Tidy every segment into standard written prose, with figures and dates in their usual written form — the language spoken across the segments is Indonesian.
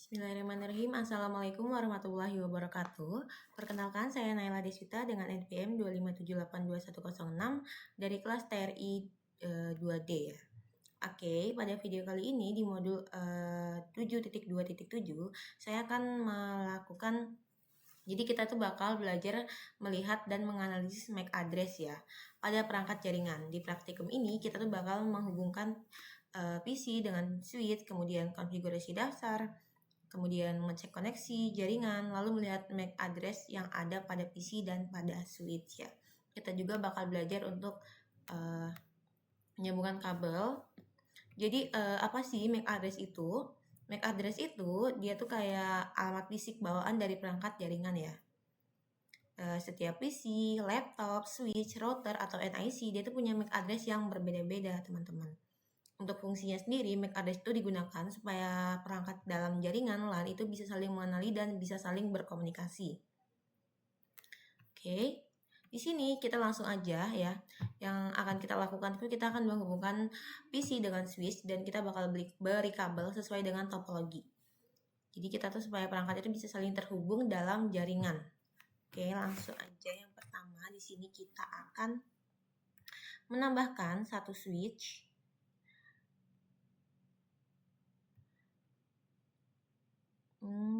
Bismillahirrahmanirrahim. Assalamualaikum warahmatullahi wabarakatuh. Perkenalkan, saya Naila Deswita dengan NPM 257821006 dari kelas TRI 2D ya. Oke, pada video kali ini di modul 7.2.7 saya akan melakukan, jadi kita tuh bakal belajar melihat dan menganalisis MAC address ya pada perangkat jaringan. Di praktikum ini kita tuh bakal menghubungkan PC dengan switch, kemudian konfigurasi dasar, kemudian mengecek koneksi jaringan, lalu melihat MAC address yang ada pada PC dan pada switch ya. Kita juga bakal belajar untuk menyambungkan kabel. Jadi apa sih MAC address itu? MAC address itu dia tuh kayak alamat fisik bawaan dari perangkat jaringan ya. Setiap PC, laptop, switch, router, atau NIC dia tuh punya MAC address yang berbeda-beda teman-teman. Untuk fungsinya sendiri, MAC address itu digunakan supaya perangkat dalam jaringan LAN itu bisa saling mengenali dan bisa saling berkomunikasi. Oke, di sini kita langsung aja ya. Yang akan kita lakukan itu kita akan menghubungkan PC dengan switch dan kita bakal beri kabel sesuai dengan topologi. Jadi kita tuh supaya perangkat itu bisa saling terhubung dalam jaringan. Oke, langsung aja yang pertama di sini kita akan menambahkan satu switch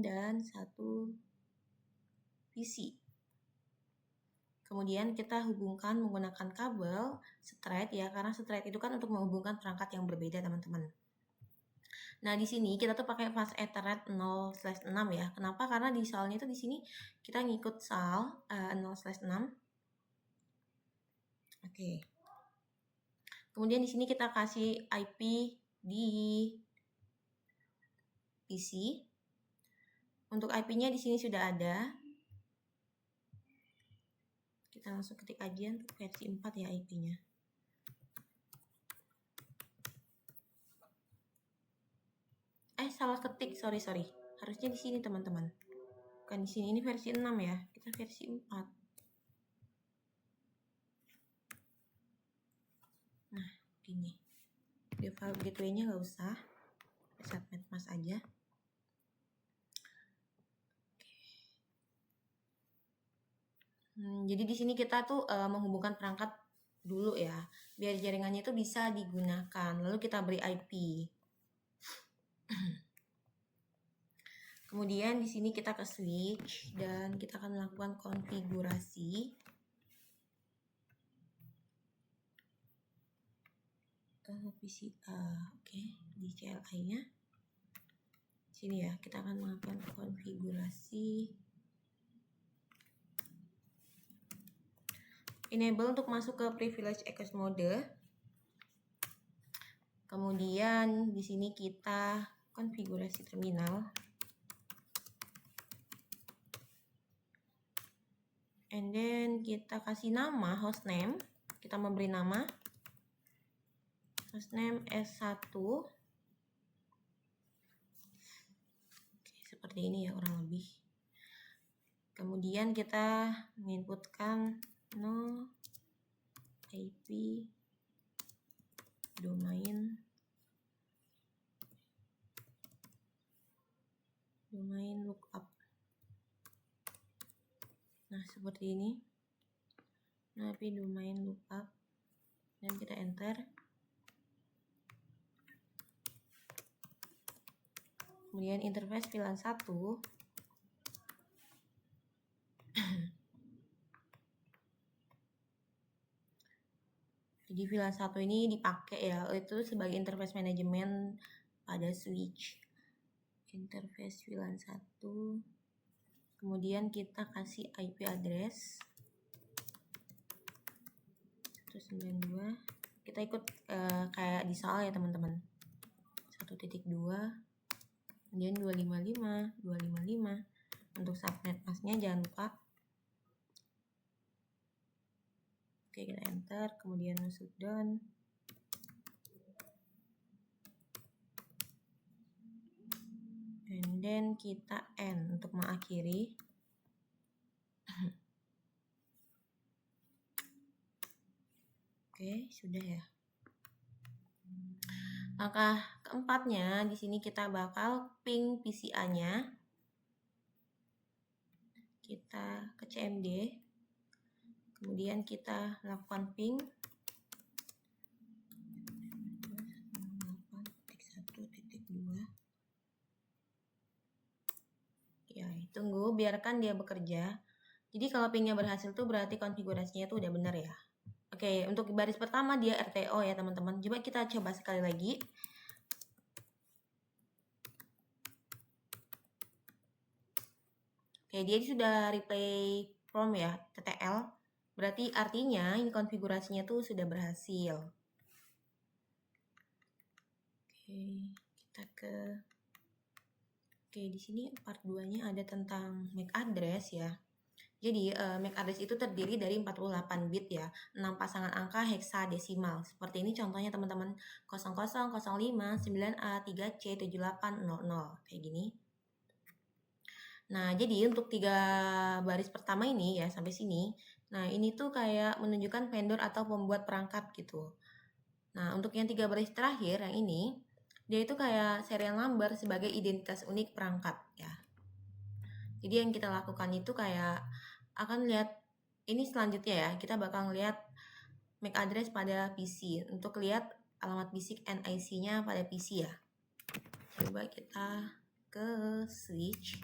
dan satu PC. Kemudian kita hubungkan menggunakan kabel straight ya, karena straight itu kan untuk menghubungkan perangkat yang berbeda teman-teman. Nah di sini kita tuh pakai fast Ethernet 0/6 ya. Kenapa? Karena di salnya itu di sini kita ngikut sal 0/6. Oke. Kemudian di sini kita kasih IP di PC. Untuk IP-nya di sini sudah ada. Kita langsung ketik aja untuk versi 4 ya IP-nya. Salah ketik, sorry. Harusnya di sini teman-teman. Bukan di sini, ini versi 6 ya. Kita versi 4. Nah, gini. Default gateway-nya nggak usah. Subnet mask aja. Jadi di sini kita tuh menghubungkan perangkat dulu ya, biar jaringannya itu bisa digunakan. Lalu kita beri IP. Kemudian di sini kita ke switch dan kita akan melakukan konfigurasi. Oke, di CLI-nya. Sini ya, kita akan melakukan konfigurasi. Enable untuk masuk ke privilege access mode. Kemudian di sini kita konfigurasi terminal. And then kita kasih nama hostname. Kita memberi nama hostname S1. Oke, seperti ini ya kurang lebih. Kemudian kita menginputkan no IP domain lookup. Nah, seperti ini. No IP domain lookup. Dan kita enter. Kemudian interface VLAN 1. Jadi VLAN 1 ini dipakai ya, itu sebagai interface manajemen pada switch. Interface VLAN 1. Kemudian kita kasih IP address 192. Kita ikut kayak di SAL ya teman-teman. 1.2. Kemudian 255. Untuk subnet masknya jangan lupa. Oke, kita enter, kemudian shutdown. And then kita end untuk mengakhiri. Oke, sudah ya. Langkah keempatnya, di sini kita bakal ping PCA-nya. Kita ke CMD. Kemudian kita lakukan ping 8.1.2. Ya, tunggu, biarkan dia bekerja. Jadi kalau pingnya berhasil tuh berarti konfigurasinya tuh udah benar ya. Oke, untuk baris pertama dia RTO ya teman-teman. Coba kita coba sekali lagi. Oke, dia sudah replay from ya, TTL. Berarti artinya ini konfigurasinya tuh sudah berhasil. Oke, kita ke di sini part 2-nya ada tentang MAC address ya. Jadi MAC address itu terdiri dari 48 bit ya, 6 pasangan angka heksadesimal. Seperti ini contohnya teman-teman, 0005 9A 3C 7800 kayak gini. Nah, jadi untuk 3 baris pertama ini ya sampai sini, nah ini tuh kayak menunjukkan vendor atau pembuat perangkat gitu. Nah, untuk yang 3 baris terakhir yang ini, dia itu kayak serial number sebagai identitas unik perangkat ya. Jadi yang kita lakukan itu kayak akan lihat ini selanjutnya ya, kita bakal lihat MAC address pada PC untuk lihat alamat basic NIC-nya pada PC ya. Coba kita ke switch.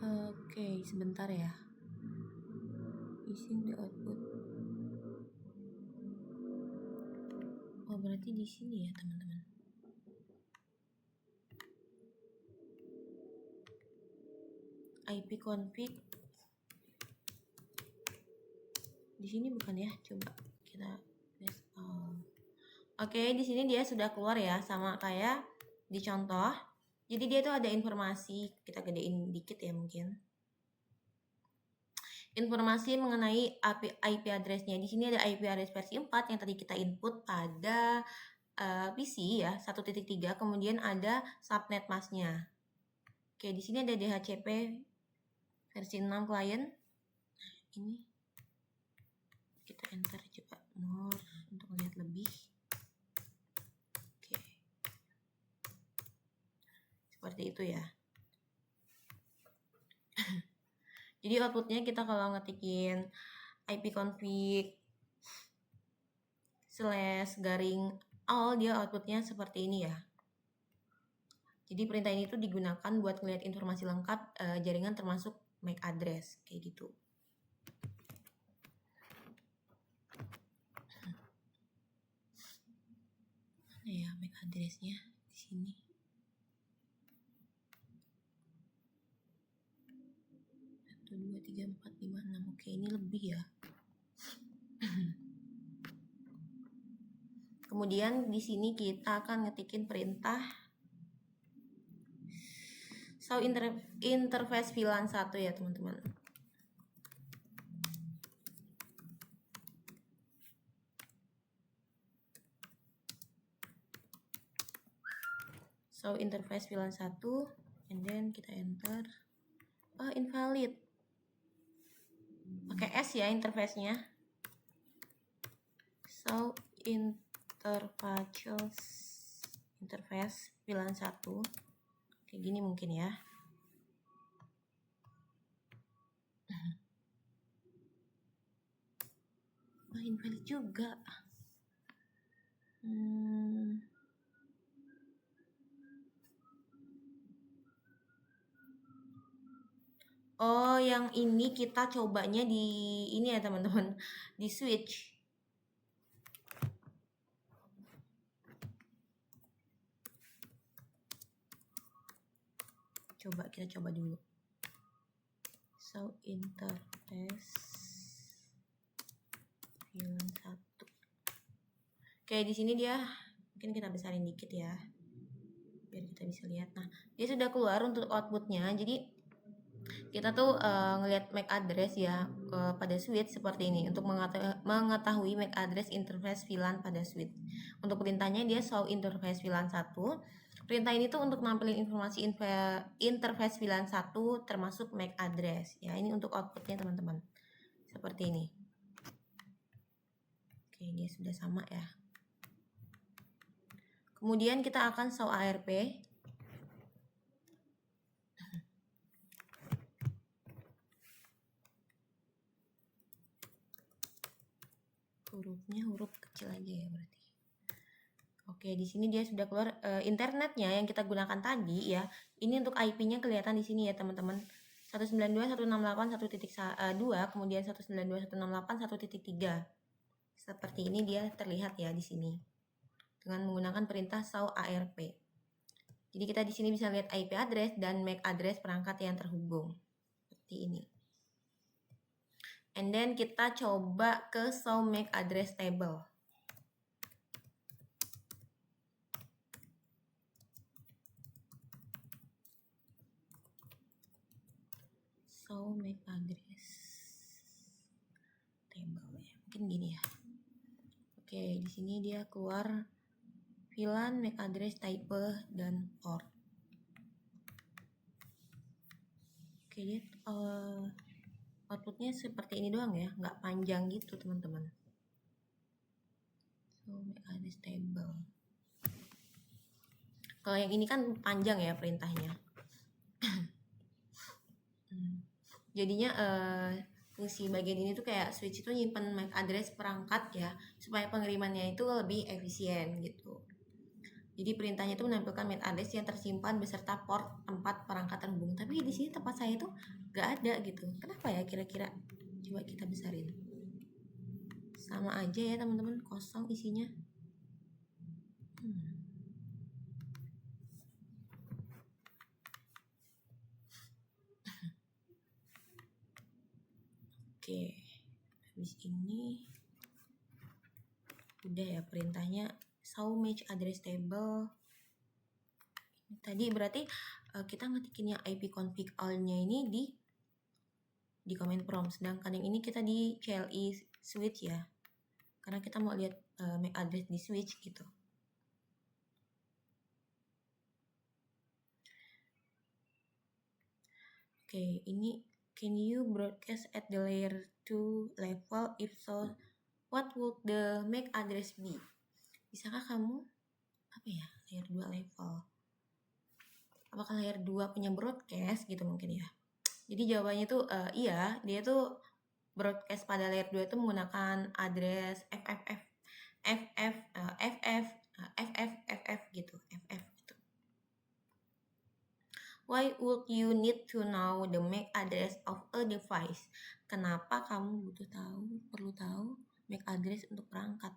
Oke, sebentar ya. Using the output. Oh, berarti di sini ya, teman-teman. IP config. Di sini bukan ya? Coba kita install. Oke, di sini dia sudah keluar ya, sama kayak di contoh. Jadi dia tuh ada informasi, kita gedein dikit ya mungkin. Informasi mengenai IP address-nya. Di sini ada IP address versi 4 yang tadi kita input pada PC ya, 1.3, kemudian ada subnet mask-nya. Oke, di sini ada DHCP versi 6 client. Ini kita enter coba more untuk lihat lebih. Oke. Seperti itu ya. Jadi outputnya kita kalau ngetikin ipconfig /all, dia outputnya seperti ini ya. Jadi perintah ini tuh digunakan buat ngeliat informasi lengkap jaringan termasuk MAC address kayak gitu. Mana ya MAC addressnya di sini? Dua, 3, 4, 5, 6. Oke, ini lebih ya. Kemudian di sini kita akan ngetikin perintah show interface VLAN 1 ya, teman-teman. Show interface VLAN 1 and then kita enter. Oh, invalid. Pakai S ya interface-nya. So interface VLAN 1 kayak gini mungkin ya. Oh, invalid juga. Oh, yang ini kita cobanya di ini ya teman-teman, di switch. Kita coba dulu. So interface VLAN 1. Oke, di sini dia mungkin kita besarin dikit ya, biar kita kita bisa lihat. Nah, dia sudah keluar untuk outputnya. Jadi kita tuh ngelihat MAC address ya pada switch seperti ini untuk mengetahui MAC address interface VLAN pada switch. Untuk perintahnya dia show interface VLAN 1. Perintah ini tuh untuk nampilin informasi interface VLAN 1 termasuk MAC address ya. Ini untuk outputnya teman-teman. Seperti ini. Oke, dia sudah sama ya. Kemudian kita akan show ARP. Hurufnya huruf kecil aja ya berarti. Oke, di sini dia sudah keluar internetnya yang kita gunakan tadi ya. Ini untuk IP-nya kelihatan di sini ya teman-teman. 192.168.1.2 kemudian 192.168.1.3. Seperti ini dia terlihat ya di sini. Dengan menggunakan perintah show ARP. Jadi kita di sini bisa lihat IP address dan MAC address perangkat yang terhubung. Seperti ini. And then kita coba ke show MAC address table. Show MAC address table ya. Mungkin gini ya. Oke, di sini dia keluar VLAN, MAC address, type dan port. Oke, dia outputnya seperti ini doang ya, nggak panjang gitu teman-teman. So, MAC address table. Kalau yang ini kan panjang ya perintahnya. Jadinya fungsi bagian ini tuh kayak switch itu nyimpen MAC address perangkat ya, supaya pengirimannya itu lebih efisien gitu. Jadi perintahnya itu menampilkan MAC address yang tersimpan beserta port tempat perangkat terhubung. Tapi di sini tempat saya tuh nggak ada gitu. Kenapa ya kira-kira? Coba kita besarin. Sama aja ya teman-teman, kosong isinya. Oke, habis ini udah ya perintahnya show MAC address table. Tadi berarti kita ngetikinnya ipconfig all-nya ini di command prompt, sedangkan yang ini kita di CLI switch ya, karena kita mau lihat MAC address di switch gitu. Oke, ini can you broadcast at the layer 2 level? If so, what would the MAC address be? Bisakah kamu layer 2 level? Apakah layer 2 punya broadcast gitu mungkin ya? Jadi jawabannya tuh iya, dia tuh broadcast pada layer 2 itu menggunakan address FF gitu, FF gitu. Why would you need to know the MAC address of a device? Kenapa kamu perlu tahu MAC address untuk perangkat,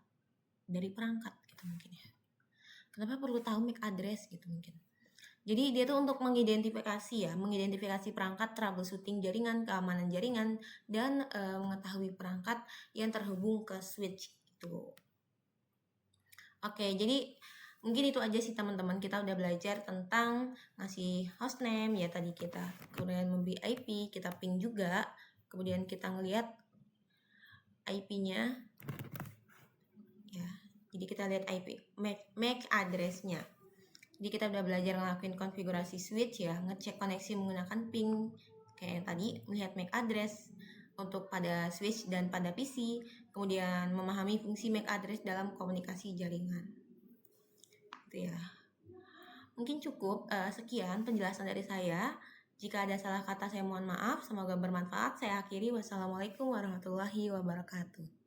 dari perangkat gitu mungkin ya. Kenapa perlu tahu MAC address gitu mungkin. Jadi dia tuh untuk mengidentifikasi perangkat, troubleshooting jaringan, keamanan jaringan, dan mengetahui perangkat yang terhubung ke switch gitu. Oke, jadi mungkin itu aja sih teman-teman. Kita udah belajar tentang ngasih hostname ya tadi kita, kemudian memberi IP, kita ping juga, kemudian kita ngelihat IP-nya ya. Jadi kita lihat IP MAC address-nya. Jadi kita udah belajar ngelakuin konfigurasi switch ya, ngecek koneksi menggunakan ping kayak yang tadi, melihat MAC address untuk pada switch dan pada PC, kemudian memahami fungsi MAC address dalam komunikasi jaringan. Gitu ya. Mungkin cukup sekian penjelasan dari saya. Jika ada salah kata saya mohon maaf, semoga bermanfaat. Saya akhiri, wassalamualaikum warahmatullahi wabarakatuh.